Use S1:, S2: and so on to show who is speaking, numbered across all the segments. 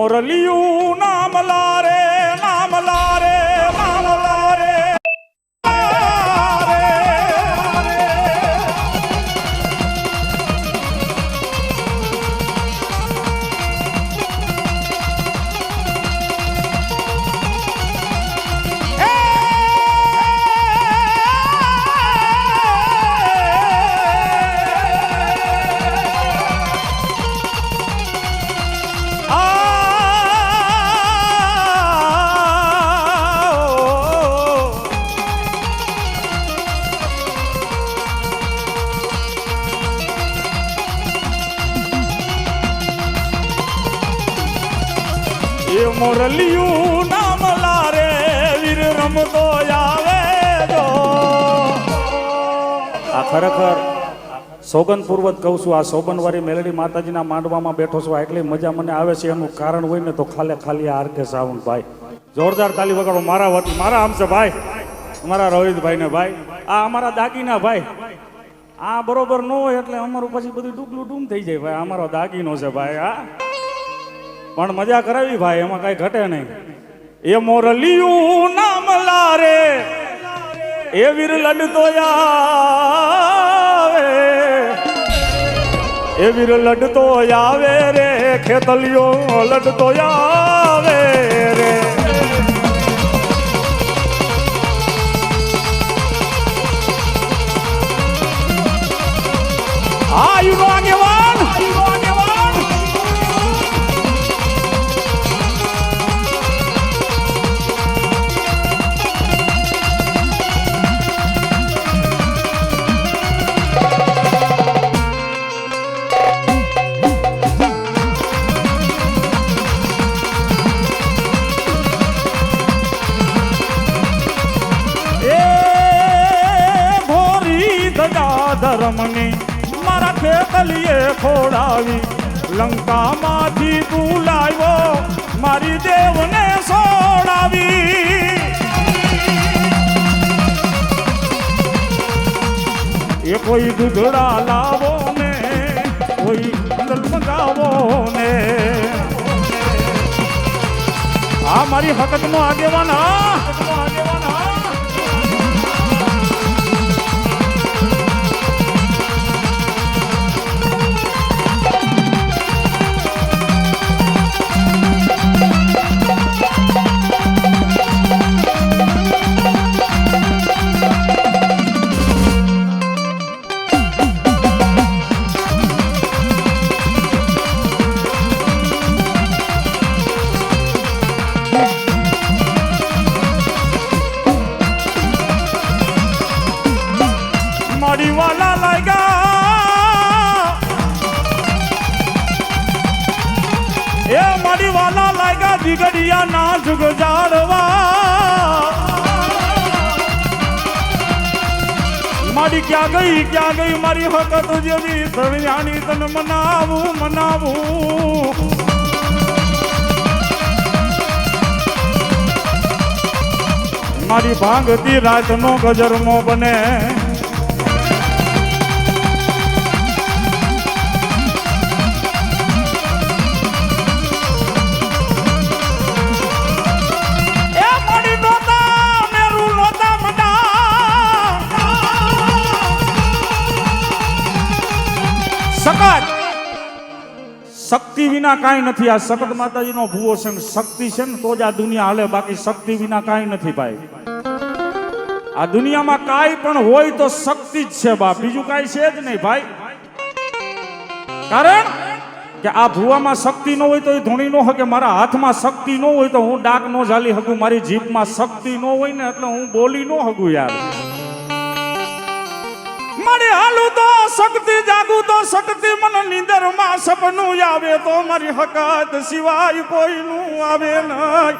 S1: મોરલિયું નામ લારે નામ લારે નામ લારે મોરલિયું નામ લારે વીર રમતો આવે જો આ ખરેખર સોગન પૂર્વક કહું છું. આ સોબનવાળી મેલડી માતાજીના માંડવામાં બેઠો છું એટલી મજા મને આવે છે. એનું કારણ હોય ને તો ખાલી આર કે સાવન ભાઈ જોરદાર તાલી વગાડો મારા વતી મારા આમ છે ભાઈ અમારા રોહિતભાઈ ને ભાઈ આ અમારા દાગીના ભાઈ આ બરોબર ન હોય એટલે અમારું પછી બધું ડૂબલું ડૂમ થઈ જાય ભાઈ. અમારો દાગીનો છે ભાઈ આ પણ મજા કરાવી ભાઈ એમાં કઈ ઘટે નહીં. એ મોરલિયું નામ લારે એ વીર લડતો આવે એ વીર લડતો આવે રે ખેતલિયો લડતો આવે રે આયુ નો આગેવાન ધર્મની મારા ખેતલીએ ખોડાવી લંકામાંથી તું લાવ્યો મારી દેવને સોડાવી. એ કોઈ દૂધડા લાવો ને કોઈ મંગાવો ને આ મારી હકતનો આગેવાન વાલા લાગ્યા એ મારી વાલા લાગ્યા દીગડિયા ના જુગ જાડવા મારી ક્યાં ગઈ મારી હકત જેવી ધણિયાની તન મનાવું મારી ભાંગતી રાતનો ગજરમો બને શક્તિ વિના કાંઈ નથી. આ સકત માતાજીનો ભૂવો છે. શક્તિ છે ને તો જ આ દુનિયા હાલે, બાકી શક્તિ વિના કાંઈ નથી ભાઈ. આ દુનિયામાં કાંઈ પણ હોય તો શક્તિ જ છે બાપ, બીજું કાંઈ છે જ નહીં ભાઈ. કારણ કે આ ભૂવામાં શક્તિ ન હોય તો એ ધોણી ન હકે, મારા હાથમાં શક્તિ ન હોય તો હું ડાક ન ઝાલી શકું, મારી જીભમાં શક્તિ ન હોય ને એટલે હું બોલી ન શકું યાર. મારી હાલું તો શક્તિ, જાગું તો શક્તિ, મને નીંદરમાં સપનું આવે તો મારી હકત સિવાય કોઈનું આવે નહીં.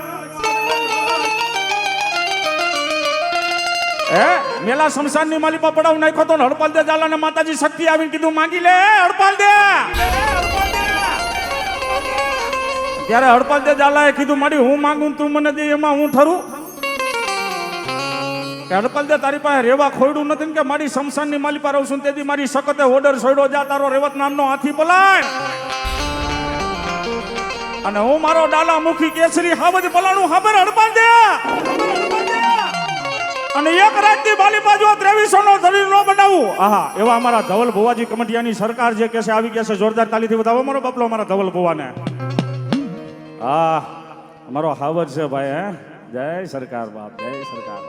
S1: મેલા શમશાનની માલી પર પડાવ નાખ્યો તો હડપાલ દે ઝાલા ને માતાજી શક્તિ આવીને કીધું માંગી લે હડપાલ દે. ત્યારે હડપાલ દે ઝાલાએ કીધું મારી હું માંગું તું મને દે એમાં હું ઠરું. હડપાલ દે તારી પાસે રેવા ખોયડું નથી કે મારી શમશાનની માલી પર રહું છું તેથી મારી શકતે ઓર્ડર છોડ્યો જા તારો રેવત નામનો હાથી પલાય. અને હું મારો ડાલા મુખી કેસરી હાવજ પલાણું હાબર હડપાલ દે અને એક રાતની બાલી બાજુ 2300 નો શરીર નો બનાવું. આહા, એવા અમારા ધવલ ભુવાજી કમટિયાની સરકાર જે કે છે આવી કે છે, જોરદાર તાલીથી વધાવો મારો બપલો અમારા ધવલ ભુવાને. હા, અમારો હાવજ છે ભાઈ. હે, જય સરકાર બાપ, જય સરકાર.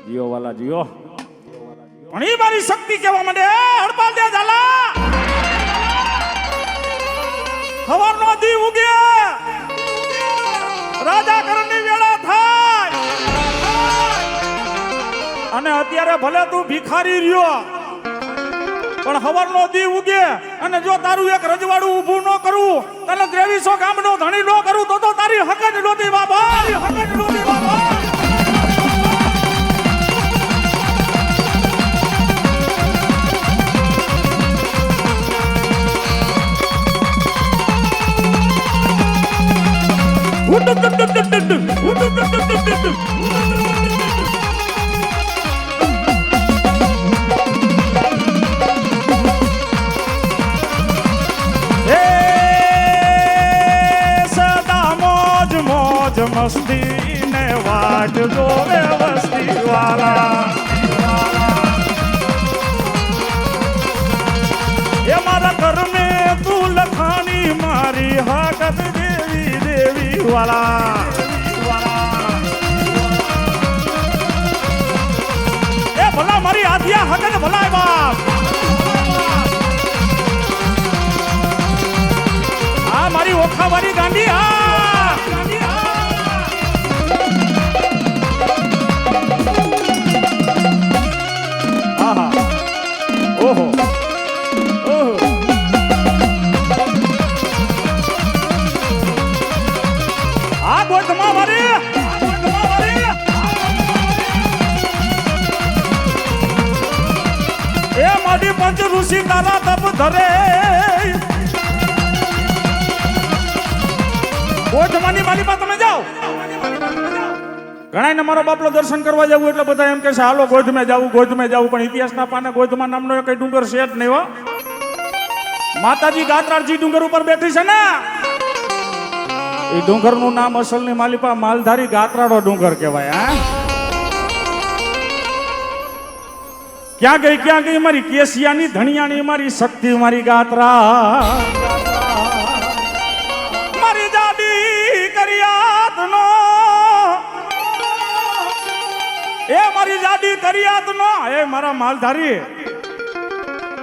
S1: જીઓ વાલા જીઓ. પણ ઈ મારી શક્તિ કેવા માંડે હડપાલ દે ઝાલા. સવારનો દી ઉગે, રાજા કરણની વેળા થાય અને અત્યારે ભલે તું ભિખારી રહ્યો પણ સવારનો દી ઉગે અને જો તારું એક રજવાડું ઊભું ન કરું, તને 2300 ગામનો ધણી ન કરું તો તારી હક જ નહોતી બાબા, હક જ નહોતી બાબા. મસ્તી ને વાટ જોવે વસ્તી વાલા, એ મારા ઘર મેં તું લખાણી મારી હકત દેવી દેવી વાલા. એ ભલા મારી આધિયા હકત ભલાય બાપ. આ મારી ઓખાવાળી ગાંડી. ઓહો ઓહો, આ ગોઠમાં મારી, એ માડી પંચ ઋષિ તારા તપ ધરે. ગોઠમાની માલિપા તમે જાઓ. ઘણા ને મારો બાપલો દર્શન કરવા જવું એટલે બધા એમ કે છે હાલો ગોધમે જવું, ગોધમે જવું. પણ ઇતિહાસના પાને ગોધમા નામનો કઈ ડુંગર છે જ નહીં. હો, માતાજી ગાત્રાજી ડુંગર ઉપર બેઠી છે ને, એ ડુંગર નું નામ અસલની માલિપા માલધારી ગાત્રાળો ડુંગર કહેવાય. હા, ક્યાં ગઈ મારી કેસિયાની ધણિયાની મારી શક્તિ મારી ગાત્રા. મારી જાડી કરિયાત નો, એ મારી જાડી કરિયાત નો, એ મારા માલધારી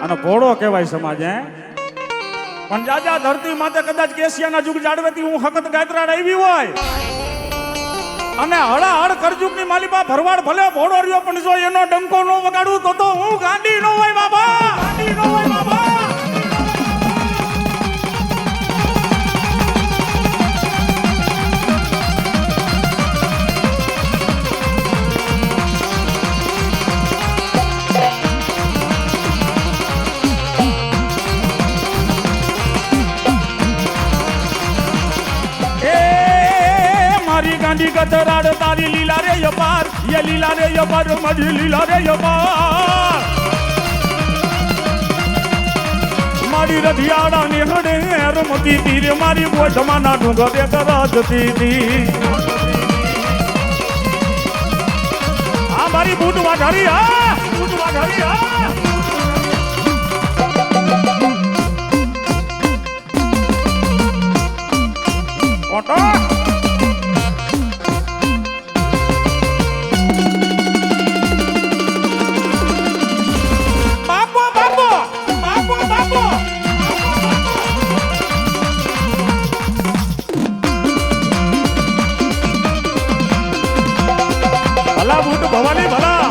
S1: અને ભોળો કહેવાય સમાજ. હે, પણ જાજા ધરતી માતે કદાચ કેસિયાના જુગ જાડવેતી હું હકત ગાત્રા આવી હોય અને હળાહળ કરજુગની માલિપા ભરવાડ ભલે ભોળો રહ્યો પણ જો એનો ડંકો ન વગાડું તો હું ગાંડી ન હોય બાબા, ગાંડી ન હોય બાબા. ગાંડી ગધરાડ તારી લીલા રે યપાર, ये લીલા રે યપાર મજી લીલા રે યપાર. મારી રધિયાડા ને હડે રમતી તીર મારી ગોઠમાના ડુંગરે ગરજતી તી. આ મારી બૂટ વાઢારી. હા, બૂટ વાઢારી. હા, ઓટો ભવાની ભલા.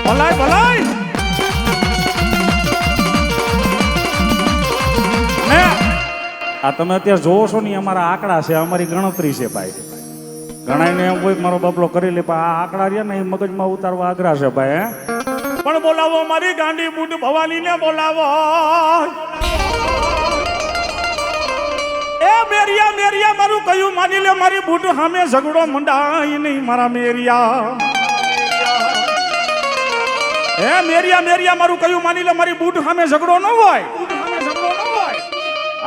S1: ભલાય ભલાય. આ તમે અત્યારે જોવો છો ને, અમારા આંકડા છે, અમારી ગણતરી છે ભાઈ. ઘણા ને એમ હોય મારો બાપલો કરી લે, આ આંકડા રહ્યા ને એ મગજમાં ઉતારવા આગ્રહ છે ભાઈ. હે, પણ બોલાવો મારી ગાંડી બુટ ભવાની ને બોલાવો. એ મેરિયા મેરિયા મારું કયું માની લે, મારી બુટ સામે ઝઘડો મંડાય નહીં મારા મેરિયા. હે મેરિયા મેરિયા મારું કયું માની લે, મારી બૂટ સામે ઝઘડો ન હોય.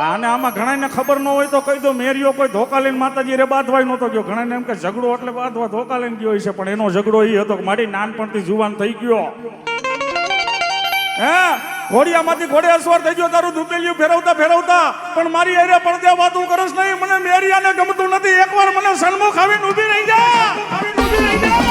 S1: આને આમાં ઘણાને ખબર ન હોય તો કહી દો, મેરિયો કોઈ ધોકા લઈને માતાજી રે બાંધવાય નહોતો ગયો. ઘણાને એમ કે ઝઘડો એટલે બાંધવા ધોકા લઈને ગયો છે, પણ એનો ઝઘડો એ હતો કે મારી નાનપણથી જુવાન થઈ ગયો. હે ઘોડિયામાંથી ઘોડે અસવાર થઈ ગયો, તારું દુબેલિયું ફેરવતા ફેરવતા, પણ મારી એરે પડદે વાતું કરસ નહીં. મને મેરિયાને ગમતું નથી. એકવાર મને સન્મુખ આવીને ઊભી રહી જા, આવીને ઊભી રહી જા.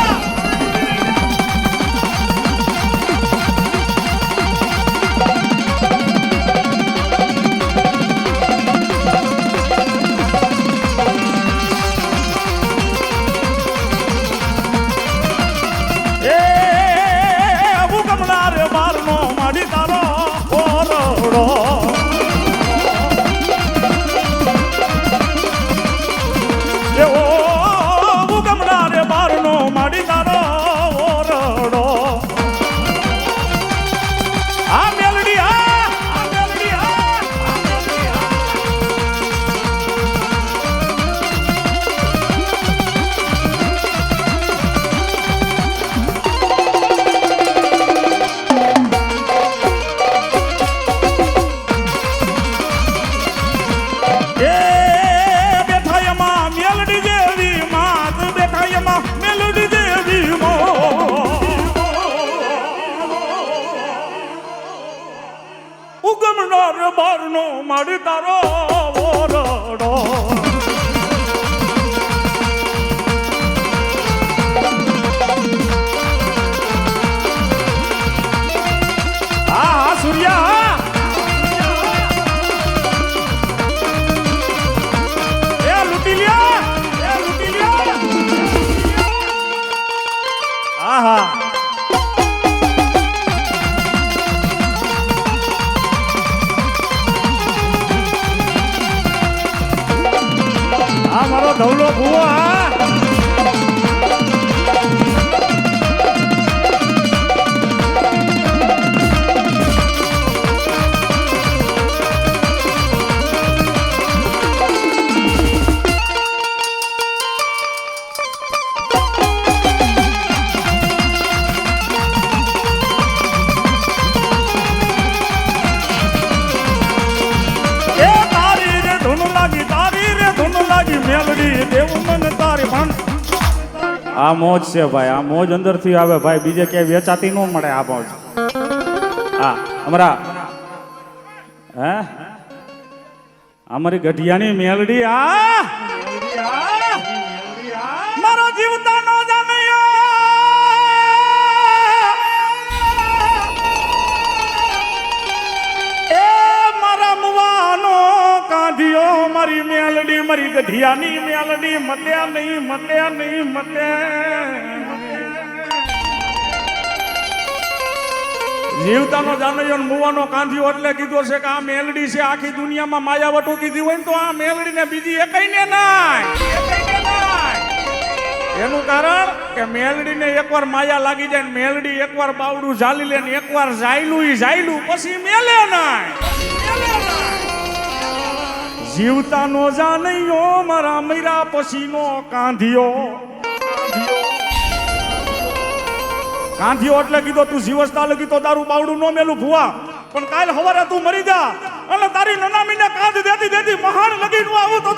S1: બારનો માડી તારો ઓરડો. હા સૂર્યા એ લૂટી લ્યા, એ લૂટી લ્યા. આહા મારો ધવલો ભૂવો. આ મોજ છે ભાઈ, આ મોજ અંદરથી આવે ભાઈ, બીજે ક્યાંય વેચાતી ન મળે આ મોજ. હા અમારા હે અમારી ગઢિયાની મેલડી. આ મારો જીવતા નો જાણ્યો એ મારા મુવાનો કાંધિયો, મારી મેલડી, મારી ગઢિયાની મેલડી. મત્યા નહીં, મત્યા નહીં, મત્યા. જીવતાનો જાનૈયો ને મુવાનો કાંધિયો એટલે કીધો છે કે આ મેલડી છે. આખી દુનિયામાં માયાવટો કીધી હોય ને તો આ મેલડીને બીજી એકઈને નાય. એનું કારણ કે મેલડીને એકવાર માયા લાગી જાય ને મેલડી એકવાર બાવડું ઝાલી લે ને એકવાર ઝાયલું પછી મેલે નાય. જીવતાનો જાનૈયો મારા મૈરા પછીનો કાંધિયો. કાંધિયો એટલે કીધો તું જીવસતા લગી તો તારું બાવડું નો મેલું ભુવા, પણ કાલ સવારે તું મરી જા અને તારી નનામીને કાંધ દેતી દેતી મહાન લગી નું આવું તો